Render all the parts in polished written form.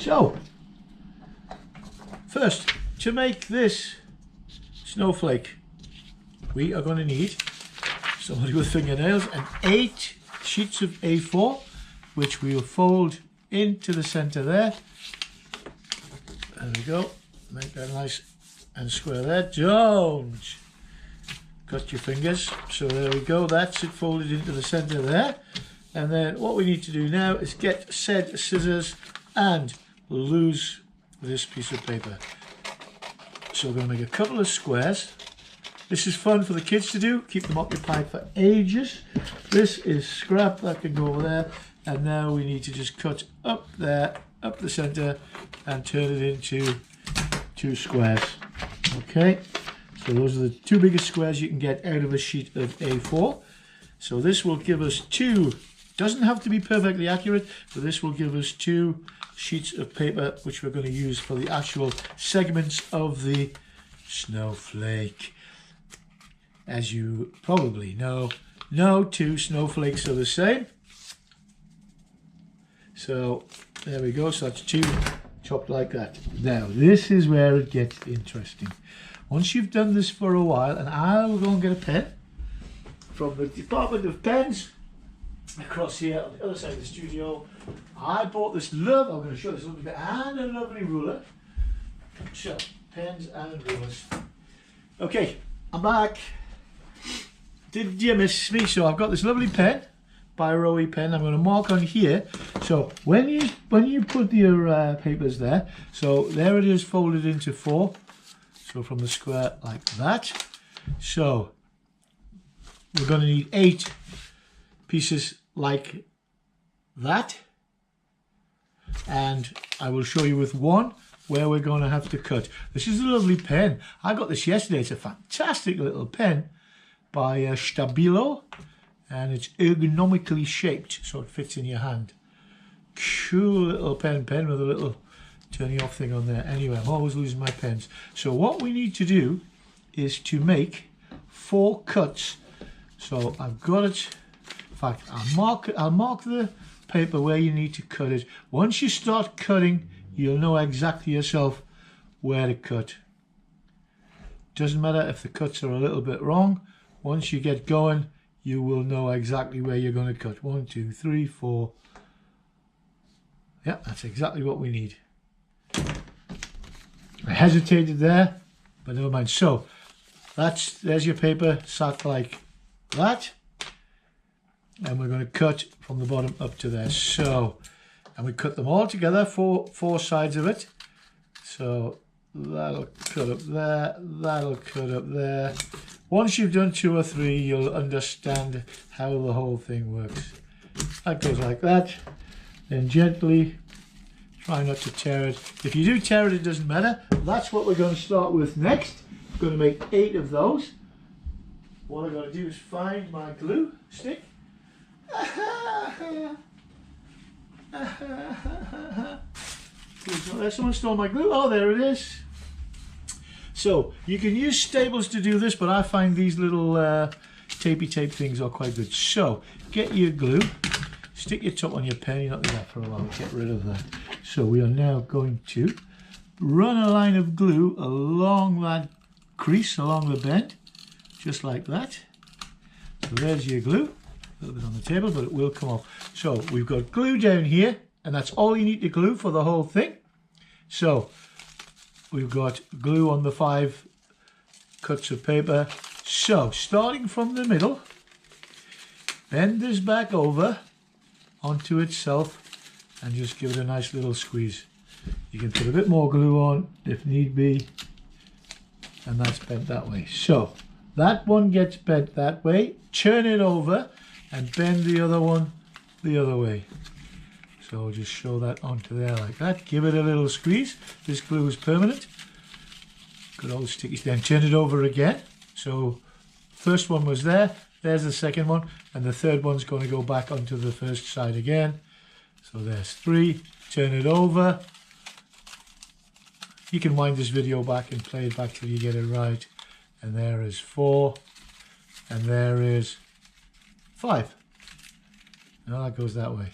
So, first, to make this snowflake, we are going to need somebody with fingernails and 8 sheets of A4, which we will fold into the center there. There we go. Make that nice and square there. Don't cut your fingers. So there we go. That's it folded into the center there. And then what we need to do now is get said scissors and lose this piece of paper. So we're going to make a couple of squares. This is fun for the kids to do, keep them occupied for ages. This is scrap, that can go over there. And now we need to just cut up there, up the center, and turn it into 2 squares. Okay, so those are the 2 biggest squares you can get out of a sheet of A4. So this will give us 2, doesn't have to be perfectly accurate, but this will give us 2 sheets of paper, which we're going to use for the actual segments of the snowflake. As you probably know, no 2 snowflakes are the same. So there we go, so that's 2 chopped like that. Now this is where it gets interesting. Once you've done this for a while, and I will go and get a pen from the Department of Pens across here on the other side of the studio. I bought this I'm going to show this lovely bit, and a lovely ruler. So, pens and rulers. Okay, I'm back. Did you miss me? So I've got this lovely pen, Biro pen. I'm going to mark on here. So when you put your papers there, so there it is folded into 4. So from the square like that. So we're going to need 8 pieces like that. And I will show you with 1 where we're going to have to cut. This is a lovely pen. I got this yesterday. It's a fantastic little pen by Stabilo, and it's ergonomically shaped so it fits in your hand. Cool little pen with a little turning off thing on there. Anyway, I'm always losing my pens. So what we need to do is to make 4 cuts. So I've got it. In fact, I'll mark the paper where you need to cut it. Once you start cutting, you'll know exactly yourself where to cut. Doesn't matter if the cuts are a little bit wrong. Once you get going, you will know exactly where you're going to cut. 1, 2, 3, 4. Yeah, that's exactly what we need. I hesitated there, but never mind. So there's your paper sat like that, and we're going to cut from the bottom up to there. So, and we cut them all together, four sides of it. So that'll cut up there, that'll cut up there. Once you've done 2 or 3, you'll understand how the whole thing works. That goes like that. Then gently, try not to tear it. If you do tear it, it doesn't matter. That's what we're going to start with next. I'm going to make 8 of those. What I'm going to do is find my glue stick. Someone stole my glue. Oh, there it is. So you can use staples to do this, but I find these little tapey tape things are quite good. So get your glue, stick your top on your pen. You're not doing that for a while. Get rid of that. So we are now going to run a line of glue along that crease, along the bend, just like that. So there's your glue. A little bit on the table, but it will come off. So we've got glue down here, and that's all you need to glue for the whole thing. So we've got glue on the 5 cuts of paper. So starting from the middle, bend this back over onto itself and just give it a nice little squeeze. You can put a bit more glue on if need be, and that's bent that way. So that one gets bent that way. Turn it over and bend the other one the other way. So just show that onto there like that. Give it a little squeeze. This glue is permanent. Good old sticky stem. Turn it over again. So first one was there. There's the second one. And the third one's going to go back onto the first side again. So there's 3. Turn it over. You can wind this video back and play it back till you get it right. And there is 4. And there is 5. Now that goes that way.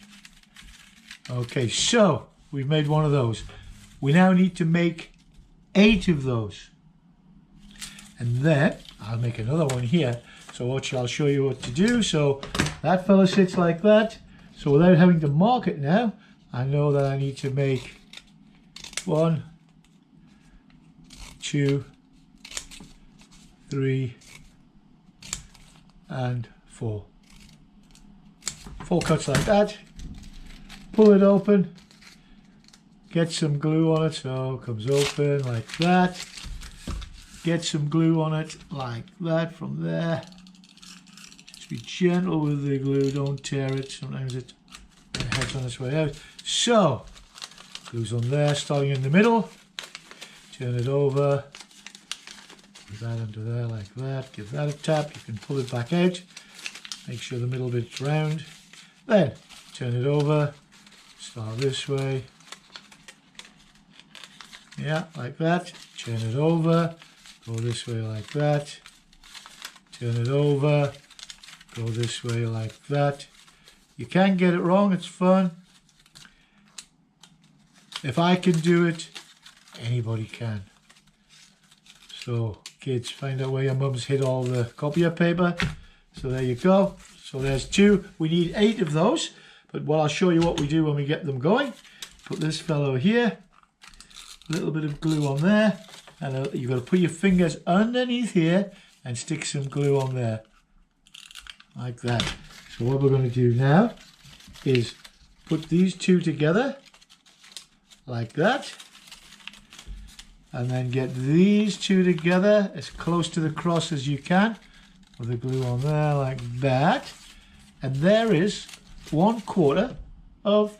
Okay, so we've made one of those. We now need to make 8 of those. And then I'll make another one here. So I'll show you what to do. So that fella sits like that. So without having to mark it now, I know that I need to make 1, 2, 3, and 4. 4 cuts like that. Pull it open. Get some glue on it, so it comes open like that. Get some glue on it like that from there. Just be gentle with the glue, don't tear it. Sometimes it heads on its way out. So, glue's on there, starting in the middle. Turn it over. Put that under there like that. Give that a tap. You can pull it back out. Make sure the middle bit's round. Then, turn it over. Start this way. Yeah, like that. Turn it over. Go this way like that. Turn it over. Go this way like that. You can get it wrong, it's fun. If I can do it, anybody can. So, kids, find out where your mum's hid all the copier paper. So there you go. So there's 2. We need 8 of those. But what I'll show you what we do when we get them going. Put this fellow here. A little bit of glue on there. And you've got to put your fingers underneath here and stick some glue on there. Like that. So what we're going to do now is put these 2 together. Like that. And then get these 2 together as close to the cross as you can. With the glue on there like that. And there is 1/4 of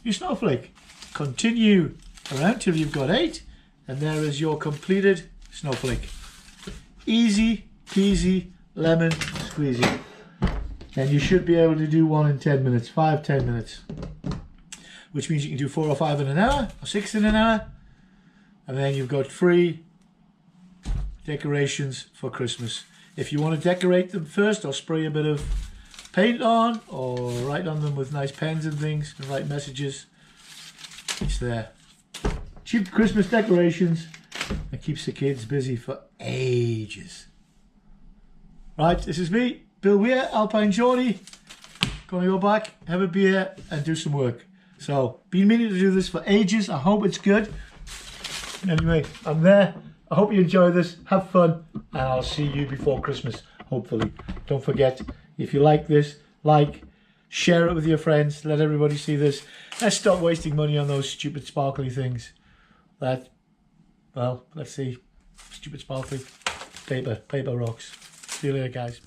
your snowflake. Continue around till you've got 8. And there is your completed snowflake. Easy peasy lemon squeezy. And you should be able to do one in 10 minutes, 5-10 minutes. Which means you can do 4 or 5 in an hour, or 6 in an hour. And then you've got free decorations for Christmas. If you want to decorate them first, or spray a bit of paint on, or write on them with nice pens and things, and write messages, it's there. Cheap Christmas decorations that keeps the kids busy for ages. Right, this is me, Bill Weir, Alpine Geordie. Gonna go back, have a beer, and do some work. So, been meaning to do this for ages. I hope it's good. Anyway, I'm there. I hope you enjoy this. Have fun, and I'll see you before Christmas, hopefully. Don't forget, if you like this, share it with your friends. Let everybody see this. Let's stop wasting money on those stupid sparkly things. Well, let's see. Stupid sparkly paper rocks. See you later, guys.